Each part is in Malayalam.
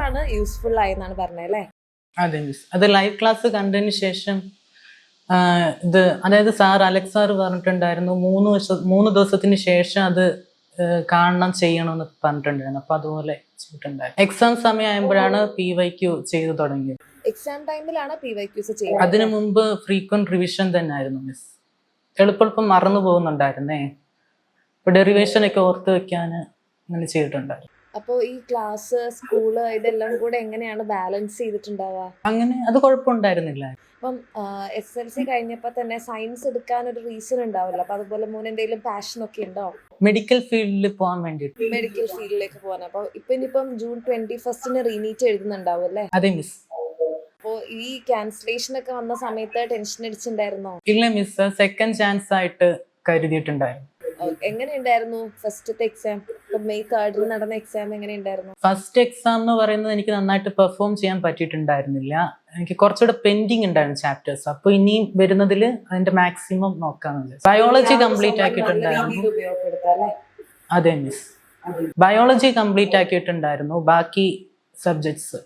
ആണ് യൂസ്ഫുൾ ആയെന്നാണ് പറഞ്ഞല്ലേ? അതെ മിസ്. അത് ലൈവ് ക്ലാസ് കണ്ടതിന് ശേഷം ഇത് അതായത് സാർ അലക്സ് സാർ പറഞ്ഞിട്ടുണ്ടായിരുന്നു 3 ദിവസത്തിന് ശേഷം അത് കാണണം ചെയ്യണമെന്ന് പറഞ്ഞിട്ടുണ്ടായിരുന്നു. അപ്പൊ അതുപോലെ ചെയ്തിട്ടുണ്ടായിരുന്നു. എക്സാം സമയമാകുമ്പോഴാണ് PYQ ചെയ്തു തുടങ്ങിയത്. എക്സാം ടൈമിലാണ് PYQs ചെയ്യുന്നത്. അതിനു മുമ്പ് ഫ്രീക്വന്റ് റിവിഷൻ തന്നെ ആയിരുന്നു മിസ്. എളുപ്പം മറന്നു പോകുന്നുണ്ടായിരുന്നേ. ഇപ്പൊ ഡെറിവേഷൻ ഒക്കെ ഓർത്ത് വെക്കാൻ അങ്ങനെ ചെയ്തിട്ടുണ്ടായിരുന്നു. അപ്പോൾ ഈ ക്ലാസ് സ്കൂള് ഇതെല്ലാം കൂടെ എങ്ങനെയാണ് ബാലൻസ് ചെയ്തിട്ടുണ്ടാവുക? അങ്ങനെ അത് കുഴപ്പമുണ്ടായിരുന്നില്ല. അപ്പം SLC കഴിഞ്ഞപ്പോൾ തന്നെ സയൻസ് എടുക്കാൻ ഒരു റീസൺ ഉണ്ടാവില്ല. അപ്പൊ അതുപോലെ മോന് എന്തെങ്കിലും പാഷൻ ഒക്കെ ഉണ്ടോ? മെഡിക്കൽ ഫീൽഡിൽ പോകാൻ വേണ്ടിയിട്ട്. മെഡിക്കൽ ഫീൽഡിലേക്ക് പോകാൻ. അപ്പൊ ഇനിയിപ്പം ജൂൺ 21 റീനീറ്റ് എഴുതുന്നുണ്ടാവും അല്ലേ? അതെ മിസ്. അപ്പോ ഈ ക്യാൻസലേഷൻ ഒക്കെ വന്ന സമയത്ത് ടെൻഷൻ അടിച്ചിട്ടുണ്ടായിരുന്നോ? ഇല്ല മിസ്, സെക്കൻഡ് ചാൻസ് ആയിട്ട് കരുതിയിട്ടുണ്ടായിരുന്നു. എങ്ങനെയുണ്ടായിരുന്നു ഫസ്റ്റത്തെ എക്സാം? May 3 നടന്ന എക്സാം എങ്ങനെയുണ്ടായിരുന്നു? ഫസ്റ്റ് എക്സാം എന്ന് പറയുന്നത് എനിക്ക് നന്നായിട്ട് പെർഫോം ചെയ്യാൻ പറ്റിയിട്ടുണ്ടായിരുന്നില്ല. എനിക്ക് കുറച്ചുകൂടെ പെൻഡിങ് ഉണ്ടായിരുന്നു ചാപ്റ്റേഴ്സ്. അപ്പൊ ഇനിയും വരുന്നതിൽ അതിന്റെ മാക്സിമം നോക്കാമെന്ന്. ബയോളജി കംപ്ലീറ്റ് ആക്കിയിട്ടുണ്ടായിരുന്നു. അതെ മിസ്, ബയോളജി കംപ്ലീറ്റ് ആക്കിയിട്ടുണ്ടായിരുന്നു. ബാക്കി സബ്ജക്ട്സ്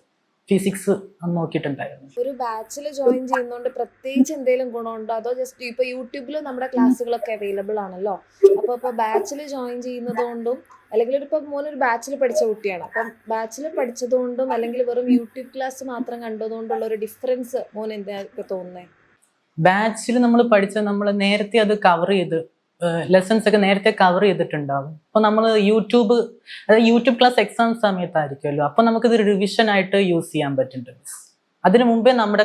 ഫിസിക്സ് നോക്കിയിട്ടുണ്ടായിരുന്നു. ഒരു ബാച്ചിൽ ജോയിൻ ചെയ്യുന്നതുകൊണ്ട് പ്രത്യേകിച്ച് എന്തെങ്കിലും ഗുണമുണ്ടോ? അതോ ജസ്റ്റ് ഇപ്പൊ യൂട്യൂബിൽ നമ്മുടെ ക്ലാസ്സുകളൊക്കെ അവൈലബിൾ ആണല്ലോ. അപ്പൊ ബാച്ചിൽ ജോയിൻ ചെയ്യുന്നത് കൊണ്ടും അല്ലെങ്കിൽ ഇപ്പൊ മോനൊരു ബാച്ചിൽ പഠിച്ച കുട്ടിയാണ്, അപ്പം ബാച്ചിൽ പഠിച്ചതുകൊണ്ടും അല്ലെങ്കിൽ വെറും യൂട്യൂബ് ക്ലാസ് മാത്രം കണ്ടതുകൊണ്ടുള്ള ഒരു ഡിഫറൻസ് മോൻ എന്താ തോന്നുന്നത്? ബാച്ചിൽ നമ്മൾ നമ്മൾ നേരത്തെ അത് കവർ ചെയ്ത് ലെസൺസ് ഒക്കെ നേരത്തെ കവർ ചെയ്തിട്ടുണ്ടാവും. അപ്പൊ നമ്മൾ യൂട്യൂബ് ക്ലാസ് എക്സാം സമയത്തായിരിക്കുമല്ലോ. അപ്പൊ നമുക്കിത് റിവിഷൻ ആയിട്ട് യൂസ് ചെയ്യാൻ പറ്റുന്നുണ്ട്. അതിനു മുമ്പേ നമ്മുടെ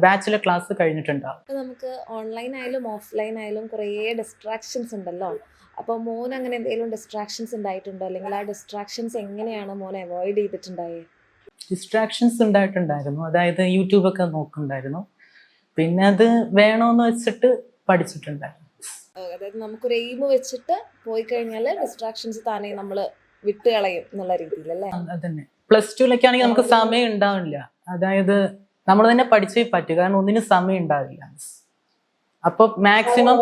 ബാച്ചിലെ ക്ലാസ് കഴിഞ്ഞിട്ടുണ്ടാവും. നമുക്ക് ഓൺലൈൻ ആയാലും ഓഫ്ലൈൻ ആയാലും കുറേ ഡിസ്ട്രാക്ഷൻസ് ഉണ്ടല്ലോ. അപ്പോൾ മോൻ അങ്ങനെ എന്തെങ്കിലും ഡിസ്ട്രാക്ഷൻസ് ഉണ്ടായിട്ടുണ്ടോ? അല്ലെങ്കിൽ ആ ഡിസ്ട്രാക്ഷൻസ് എങ്ങനെയാണ് മോൻ അവോയ്ഡ് ചെയ്തിട്ടുണ്ടായത്? ഡിസ്ട്രാക്ഷൻസ് ഉണ്ടായിട്ടുണ്ടായിരുന്നു. അതായത് യൂട്യൂബൊക്കെ നോക്കുന്നുണ്ടായിരുന്നു. പിന്നെ അത് വേണോന്ന് വെച്ചിട്ട് പഠിച്ചിട്ടുണ്ടായിരുന്നു. അതായത് നമുക്കൊരു എയിം വെച്ചിട്ട് പോയി കഴിഞ്ഞാൽ ഡിസ്ട്രാക്ഷൻസ് താനേ നമ്മൾ വിട്ടുകളയും എന്നുള്ള രീതിയിലല്ലേ? അതന്നെ. +2 ആണെങ്കിൽ നമുക്ക് സമയം ഉണ്ടാവില്ല. അതായത് നമ്മൾ തന്നെ പഠിച്ചേ പറ്റൂ, കാരണം ഒന്നിനും സമയം ഉണ്ടാവില്ല. അപ്പൊ മാക്സിമം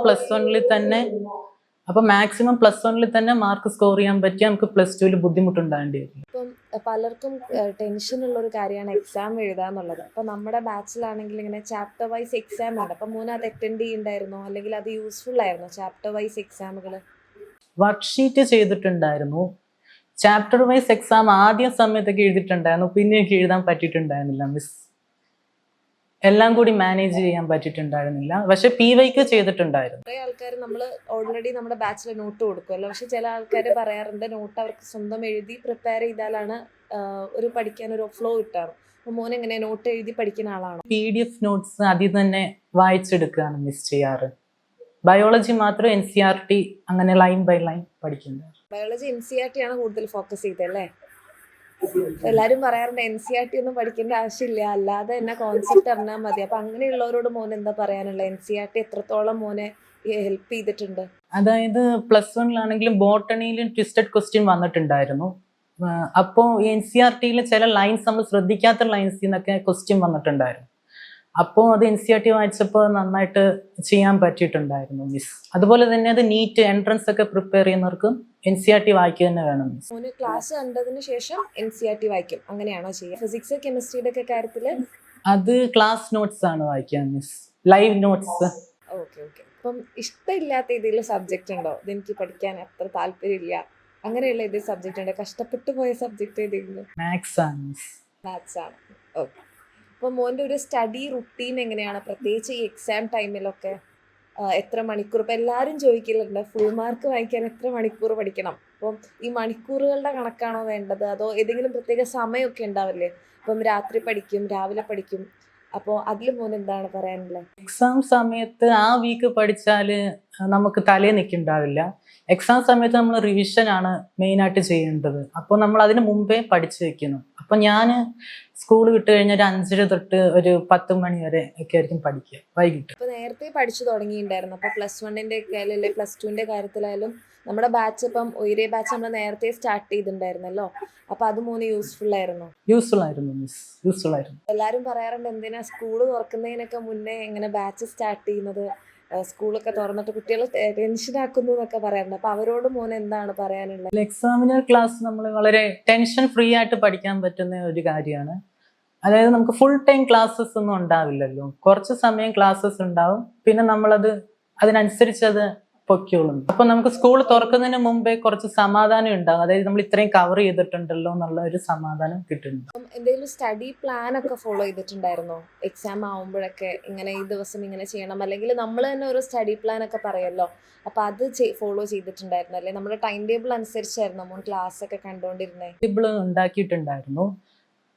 +1 തന്നെ മാർക്ക് സ്കോർ ചെയ്യാൻ പറ്റിയ നമുക്ക് +2 ബുദ്ധിമുട്ടുണ്ടാകേണ്ടി വരും. ഇപ്പം പലർക്കും ടെൻഷൻ ഉള്ള ഒരു കാര്യമാണ് എക്സാം എഴുതാന്നുള്ളത്. അപ്പൊ നമ്മുടെ ബാച്ചിലാണെങ്കിൽ ഇങ്ങനെ ചാപ്റ്റർ വൈസ് എക്സാം ഉണ്ട്. അപ്പൊ മോന് അത് അറ്റൻഡ് ചെയ്യണ്ടായിരുന്നോ? അല്ലെങ്കിൽ അത് യൂസ്ഫുൾ ആയിരുന്നോ ചാപ്റ്റർ വൈസ് എക്സാമുകൾ? വർക്ക്ഷീറ്റ് ചെയ്തിട്ടുണ്ടായിരുന്നു. ചാപ്റ്റർ വൈസ് എക്സാം ആദ്യ സമയത്തൊക്കെ എഴുതിയിട്ടുണ്ടായിരുന്നു. പിന്നെ എനിക്ക് എഴുതാൻ പറ്റിയിട്ടുണ്ടായിരുന്നില്ല മിസ്. എല്ലാം കൂടി മാനേജ് ചെയ്യാൻ പറ്റിയിട്ടുണ്ടായിരുന്നില്ല. പക്ഷെ PYQ ചെയ്തിട്ടുണ്ടായിരുന്നു. കുറെ ആൾക്കാർ നമ്മൾ ഓൾറെഡി നമ്മുടെ ബാച്ചിൽ നോട്ട് കൊടുക്കുമല്ലോ. പക്ഷെ ചില ആൾക്കാർ പറയാറുണ്ട് നോട്ട് അവർക്ക് സ്വന്തം എഴുതി പ്രിപ്പയർ ചെയ്താലാണ് ഒരു പഠിക്കാൻ ഒരു ഫ്ലോ കിട്ടാറ്. അപ്പൊ മോൻ എങ്ങനെ നോട്ട് എഴുതി പഠിക്കുന്ന ആളാണോ? PDF നോട്ട്സ് അതിൽ തന്നെ വായിച്ചെടുക്കുകയാണ് മിസ് ചെയ്യാറ്. ബയോളജി മാത്രം NCERT അങ്ങനെ ലൈൻ ബൈ ലൈൻ പഠിക്കുന്നത്. ബയോളജി NCERT ആണ് കൂടുതൽ ഫോക്കസ് ചെയ്തല്ലേ? എല്ലാരും പറയാറുണ്ട് NCERT ഒന്നും പഠിക്കേണ്ട ആവശ്യമില്ല, അല്ലാതെ തന്നെ കോൺസെപ്റ്റ് അറിഞ്ഞാൽ മതി. അപ്പൊ അങ്ങനെയുള്ളവരോട് മോൻ എന്താ പറയാനുള്ള? NCERT എത്രത്തോളം മോനെ ഹെൽപ്പ് ചെയ്തിട്ടുണ്ട്? അതായത് +1 ബോട്ടണിയിലും ട്വിസ്റ്റഡ് ക്വസ്റ്റ്യൻ വന്നിട്ടുണ്ടായിരുന്നു. അപ്പോൾ NCERT ചില ലൈൻസ് നമ്മൾ ശ്രദ്ധിക്കാത്ത ലൈൻസിൽ നിന്നൊക്കെ ക്വസ്റ്റ്യൻ വന്നിട്ടുണ്ടായിരുന്നു. അപ്പോൾ അത് NCERT വായിച്ചപ്പോൾ നന്നായിട്ട് ചെയ്യാൻ പറ്റിയിട്ടുണ്ടായിരുന്നു മിസ്. അതുപോലെ തന്നെ അത് നീറ്റ് എൻട്രൻസ് ഒക്കെ പ്രിപ്പയർ ചെയ്യുന്നവർക്കും NCERT വായിക്കുക തന്നെ വേണം മിസ്. മോന് ക്ലാസ് കണ്ടതിന് ശേഷം NCERT വായിക്കും, അങ്ങനെയാണോ ചെയ്യുക? ഫിസിക്സ് കെമിസ്ട്രിയുടെ ഒക്കെ കാര്യത്തില് അത് ക്ലാസ് നോട്ട്സ് ആണ് വായിക്കുക മിസ്, ലൈവ് നോട്ട്സ്. ഓക്കെ. അപ്പം ഇഷ്ടമില്ലാത്ത ഏതെങ്കിലും സബ്ജക്റ്റ് ഉണ്ടോ? ഇതെനിക്ക് പഠിക്കാൻ അത്ര താല്പര്യമില്ല, അങ്ങനെയുള്ള ഏതെങ്കിലും സബ്ജക്റ്റ് ഉണ്ടോ? കഷ്ടപ്പെട്ടു പോയ സബ്ജക്റ്റ് ഏതെങ്കിലും? മാത്സ് ആണ് മിസ്. മാത്സ് ആണ്. ഓക്കെ. അപ്പോൾ മോൻ്റെ ഒരു സ്റ്റഡി റുട്ടീൻ എങ്ങനെയാണ്, പ്രത്യേകിച്ച് ഈ എക്സാം ടൈമിലൊക്കെ? എത്ര മണിക്കൂർ? ഇപ്പം എല്ലാവരും ചോദിക്കലുണ്ട് ഫുൾ മാർക്ക് വാങ്ങിക്കാൻ എത്ര മണിക്കൂർ പഠിക്കണം? അപ്പം ഈ മണിക്കൂറുകളുടെ കണക്കാണോ വേണ്ടത്, അതോ ഏതെങ്കിലും പ്രത്യേക സമയമൊക്കെ ഉണ്ടാവില്ലേ? ഇപ്പം രാത്രി പഠിക്കും, രാവിലെ പഠിക്കും. അപ്പോൾ അതിൽ മോൻ എന്താണ് പറയാനുള്ളത്? എക്സാം സമയത്ത് ആ വീക്ക് പഠിച്ചാൽ നമുക്ക് തലേ നിൽക്കുന്നുണ്ടാവില്ല. എക്സാം സമയത്ത് നമ്മൾ റിവിഷൻ ആണ് മെയിനായിട്ട് ചെയ്യേണ്ടത്. അപ്പോൾ നമ്മൾ അതിന് മുമ്പേ പഠിച്ചു വെക്കുന്നു. അപ്പം ഞാൻ സ്കൂൾ വിട്ട് കഴിഞ്ഞാൽ ഒരു 5:30 തൊട്ട് ഒരു 10 മണി വരെ ഒക്കെ ആയിരിക്കും പഠിക്കുക വൈകിട്ട്. ഇപ്പൊ നേരത്തെ പഠിച്ചു തുടങ്ങിയിട്ടുണ്ടായിരുന്നു. അപ്പൊ +1 ഒക്കെ ആയാലും അല്ലെ +2 കാര്യത്തിലായാലും നമ്മുടെ ബാച്ച് ഇപ്പം ഒരേ ബാച്ച് നമ്മൾ നേരത്തെ സ്റ്റാർട്ട് ചെയ്തിട്ടുണ്ടായിരുന്നല്ലോ. അപ്പൊ അത് മോന് യൂസ്ഫുൾ ആയിരുന്നു. യൂസ്ഫുൾ ആയിരുന്നു മിസ്, യൂസ്ഫുൾ ആയിരുന്നു. എല്ലാരും പറയാറുണ്ട് എന്തിനാ സ്കൂള് തുറക്കുന്നതിനൊക്കെ മുന്നേ എങ്ങനെ ബാച്ച് സ്റ്റാർട്ട് ചെയ്യുന്നത്, സ്കൂളൊക്കെ തുറന്നിട്ട് കുട്ടികൾ ടെൻഷൻ ആക്കുന്നു എന്നൊക്കെ പറയാറുണ്ട്. അപ്പൊ അവരോട് മോന് എന്താണ് പറയാനുള്ളത്? എക്സാമിനർ ക്ലാസ് നമ്മൾ വളരെ ടെൻഷൻ ഫ്രീ ആയിട്ട് പഠിക്കാൻ പറ്റുന്ന ഒരു കാര്യമാണ്. അതായത് നമുക്ക് ഫുൾ ടൈം ക്ലാസ്സസ് ഒന്നും ഉണ്ടാവില്ലല്ലോ, കുറച്ച് സമയം ക്ലാസ്സസ് ഉണ്ടാവും, പിന്നെ നമ്മളത് അതിനനുസരിച്ച് അത് പൊയ്ക്കോളും. അപ്പൊ നമുക്ക് സ്കൂൾ തുറക്കുന്നതിന് മുമ്പേ കുറച്ച് സമാധാനം ഉണ്ടാകും. അതായത് നമ്മൾ ഇത്രയും കവർ ചെയ്തിട്ടുണ്ടല്ലോ എന്നുള്ള ഒരു സമാധാനം കിട്ടുന്നുണ്ട്. എന്തെങ്കിലും സ്റ്റഡി പ്ലാൻ ഒക്കെ ഫോളോ ചെയ്തിട്ടുണ്ടായിരുന്നോ? എക്സാം ആവുമ്പോഴൊക്കെ ഇങ്ങനെ ഈ ദിവസം ഇങ്ങനെ ചെയ്യണം, അല്ലെങ്കിൽ നമ്മൾ തന്നെ ഒരു സ്റ്റഡി പ്ലാൻ ഒക്കെ പറയല്ലോ, അപ്പൊ അത് ഫോളോ ചെയ്തിട്ടുണ്ടായിരുന്നു അല്ലെ? നമ്മുടെ ടൈം ടേബിൾ അനുസരിച്ചായിരുന്നു നമ്മൾ ക്ലാസ് ഒക്കെ കണ്ടുകൊണ്ടിരുന്നേ? ടേബിൾ ഉണ്ടാക്കിയിട്ടുണ്ടായിരുന്നു,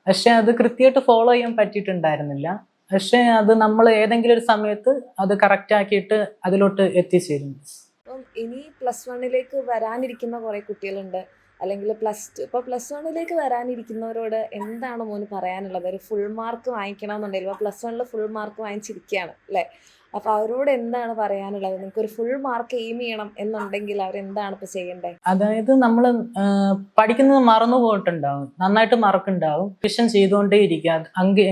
പക്ഷെ അത് കൃത്യമായിട്ട് ഫോളോ ചെയ്യാൻ പറ്റിയിട്ടുണ്ടായിരുന്നില്ല. പക്ഷെ അത് നമ്മൾ ഏതെങ്കിലും ഒരു സമയത്ത് അത് കറക്റ്റ് ആക്കിയിട്ട് അതിലോട്ട് എത്തിച്ചേരും. അപ്പം ഇനി +1 വരാനിരിക്കുന്ന കുറെ കുട്ടികളുണ്ട്, അല്ലെങ്കിൽ +1 വരാനിരിക്കുന്നവരോട് എന്താണ് മോന് പറയാനുള്ളത്? ഒരു ഫുൾ മാർക്ക് വാങ്ങിക്കണമെന്നുണ്ടെങ്കിൽ ഇപ്പൊ +1 ഫുൾ മാർക്ക് വാങ്ങിച്ചിരിക്കുകയാണ് അല്ലെ? അപ്പൊ അവരോട് എന്താണ് പറയാനുള്ളത്? നിങ്ങൾക്ക് ഒരു ഫുൾ മാർക്ക് എയിം ചെയ്യണം എന്നുണ്ടെങ്കിൽ അവരെന്താണ് ഇപ്പൊ ചെയ്യേണ്ടത്? അതായത് നമ്മൾ പഠിക്കുന്നത് മറന്നു പോയിട്ടുണ്ടാവും, നന്നായിട്ട് മാർക്കുണ്ടാവും, റിവിഷൻ ചെയ്തുകൊണ്ടേ ഇരിക്കുക,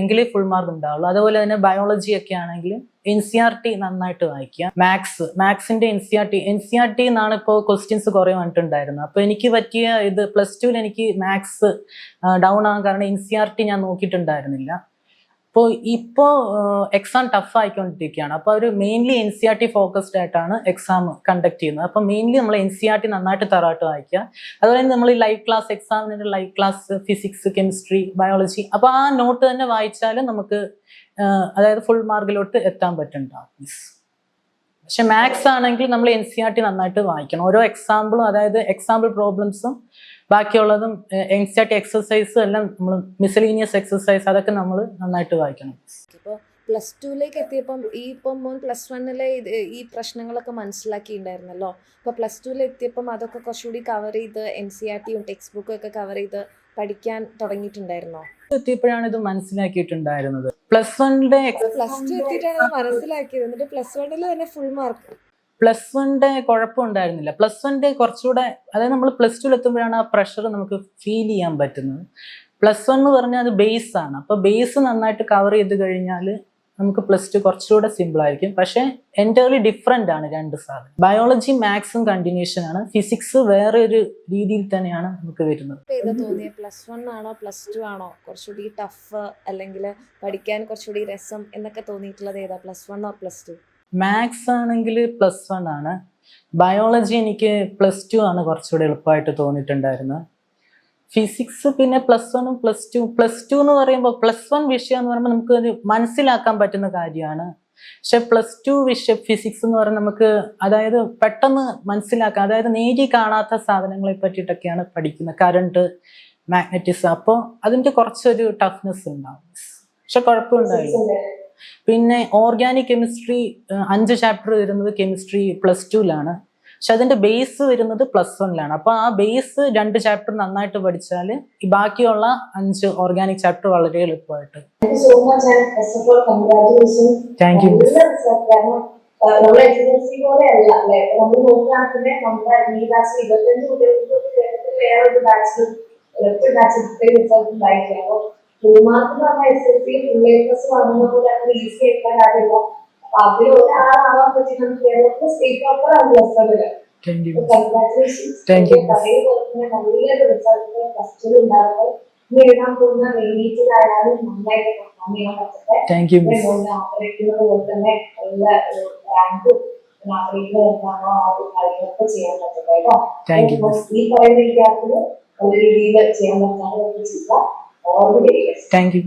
എങ്കിലേ ഫുൾ മാർക്ക് ഉണ്ടാവുള്ളൂ. അതുപോലെ തന്നെ ബയോളജി ഒക്കെ ആണെങ്കിൽ NCERT നന്നായിട്ട് വായിക്കുക. മാത്സിന്റെ NCERT എന്നാണ് ഇപ്പോൾ ക്വസ്റ്റ്യൻസ് കുറെ വന്നിട്ടുണ്ടായിരുന്നത്. അപ്പൊ എനിക്ക് പറ്റിയ ഇത് +2 എനിക്ക് മാത്സ് ഡൗൺ ആകാൻ കാരണം NCERT ഞാൻ നോക്കിയിട്ടുണ്ടായിരുന്നില്ല. ഇപ്പോൾ എക്സാം ടഫ് ആയിക്കൊണ്ടിരിക്കുകയാണ്. അപ്പോൾ അവർ മെയിൻലി NCERT ഫോക്കസ്ഡ് ആയിട്ടാണ് എക്സാം കണ്ടക്ട് ചെയ്യുന്നത്. അപ്പോൾ മെയിൻലി നമ്മൾ NCERT നന്നായിട്ട് തറവായിട്ട് വായിക്കുക. അതുപോലെ തന്നെ നമ്മൾ ഈ ലൈവ് ക്ലാസ് എക്സാമിന് live class physics, chemistry, biology, അപ്പോൾ ആ നോട്ട് തന്നെ വായിച്ചാലും നമുക്ക് അതായത് ഫുൾ മാർക്കിലോട്ട് എത്താൻ പറ്റുന്നുണ്ടാവും. പക്ഷെ മാത്സ് ആണെങ്കിൽ നമ്മൾ NCERT നന്നായിട്ട് വായിക്കണം. ഓരോ എക്സാമ്പിളും, അതായത് എക്സാമ്പിൾ പ്രോബ്ലംസും ബാക്കിയുള്ളതും NCERT എക്സസൈസും എല്ലാം നമ്മൾ മിസലീനിയസ് എക്സസൈസ് അതൊക്കെ നമ്മൾ നന്നായിട്ട് വായിക്കണം. ഇപ്പോൾ +2 എത്തിയപ്പം ഇപ്പം മോൻ +1 ഈ പ്രശ്നങ്ങളൊക്കെ മനസ്സിലാക്കിയിട്ടുണ്ടായിരുന്നല്ലോ. അപ്പോൾ +2 എത്തിയപ്പം അതൊക്കെ കുറച്ചുകൂടി കവർ ചെയ്ത് NCERTയും ടെക്സ്റ്റ് ബുക്കും ഒക്കെ കവർ ചെയ്ത് പഠിക്കാൻ തുടങ്ങിയിട്ടുണ്ടായിരുന്നോ? എത്തിയപ്പോഴാണ് ഇത് മനസ്സിലാക്കിയിട്ടുണ്ടായിരുന്നത്. +1 +2 എത്തിയിട്ടാണ് മനസ്സിലാക്കിയത്. എന്നിട്ട് +1 തന്നെ ഫുൾ മാർക്ക്. +1 കുഴപ്പമുണ്ടായിരുന്നില്ല. +1 കുറച്ചുകൂടെ, അതായത് നമ്മൾ +2 എത്തുമ്പോഴാണ് ആ പ്രഷർ നമുക്ക് ഫീൽ ചെയ്യാൻ പറ്റുന്നത്. +1 എന്ന് പറഞ്ഞാൽ അത് ബേസ് ആണ്. അപ്പൊ ബേസ് നന്നായിട്ട് കവർ ചെയ്ത് കഴിഞ്ഞാൽ നമുക്ക് +2 കുറച്ചുകൂടെ സിമ്പിൾ ആയിരിക്കും. പക്ഷെ എൻറ്റയർലി ഡിഫറെന്റ് ആണ് രണ്ട് സാധനം. ബയോളജി മാത്സും കണ്ടിന്യൂഷൻ ആണ്, ഫിസിക്സ് വേറെ ഒരു രീതിയിൽ തന്നെയാണ് നമുക്ക് വരുന്നത്. ഏതാ തോന്നിയ, +1 ആണോ +2 ആണോ കുറച്ചുകൂടി ടഫ്, അല്ലെങ്കിൽ പഠിക്കാൻ കുറച്ചുകൂടി രസം എന്നൊക്കെ തോന്നിയിട്ടുള്ളത് ഏതാ, +1 ഓർ +2? മാത്സ് ആണെങ്കിൽ +1 ആണ്. ബയോളജി എനിക്ക് +2 ആണ് കുറച്ചുകൂടെ എളുപ്പമായിട്ട് തോന്നിയിട്ടുണ്ടായിരുന്നത്. ഫിസിക്സ് പിന്നെ +1ഉം +2 എന്ന് പറയുമ്പോൾ +1 വിഷയം എന്ന് പറയുമ്പോൾ നമുക്ക് അത് മനസ്സിലാക്കാൻ പറ്റുന്ന കാര്യമാണ്. പക്ഷെ +2 വിഷയം ഫിസിക്സ് എന്ന് പറയുന്നത് നമുക്ക് അതായത് പെട്ടെന്ന് മനസ്സിലാക്കാം, അതായത് നേരി കാണാത്ത സാധനങ്ങളെ പറ്റിയിട്ടൊക്കെയാണ് പഠിക്കുന്നത്, കറണ്ട്, മാഗ്നറ്റിസം. അപ്പോൾ അതിൻ്റെ കുറച്ചൊരു ടഫ്നെസ് ഉണ്ടാവും, പക്ഷെ കുഴപ്പമുണ്ടായില്ല. പിന്നെ ഓർഗാനിക് കെമിസ്ട്രി 5 ചാപ്റ്റർ വരുന്നത് കെമിസ്ട്രി +2ലാണ്, പക്ഷെ അതിന്റെ ബേസ് വരുന്നത് +1ലാണ്. അപ്പൊ ആ ബേസ് 2 ചാപ്റ്റർ നന്നായിട്ട് പഠിച്ചാൽ ഈ ബാക്കിയുള്ള 5 ഓർഗാനിക് ചാപ്റ്റർ വളരെ എളുപ്പമായിട്ട്. Thank you. Mark SSC full A+ വാങ്ങുമ്പോൾ ഈസി ആയിട്ടുള്ള കാര്യമില്ല. അതിൽ ഒരാളാവാൻ പറ്റി നമുക്ക് കേരളത്തിൽ സ്റ്റേറ്റ് ടോപ്പർ ആണ് +1. കൺഗ്രാറ്റുലേഷൻസ്. അതേപോലെ തന്നെ നല്ലൊരു റിസൾട്ട് +2 ഉണ്ടാകുമ്പോൾ എഴുതാൻ പോകുന്ന റീനീറ്റിലായാലും നന്നായിട്ട് പെർഫോം ചെയ്യാൻ പറ്റട്ടെ. ആഗ്രഹിക്കുന്നത് പോലെ തന്നെ നല്ല റാങ്കും ആഗ്രഹിക്കുന്നത് എന്താണോ ആ ഒരു കാര്യങ്ങളൊക്കെ ചെയ്യാൻ പറ്റട്ടെ കേട്ടോ. ഈ പറയുന്ന വിദ്യാർത്ഥികൾ ഒരു രീതിയിൽ ചെയ്യാൻ പറ്റാതെ ചെയ്യുക. All the videos. Thank you.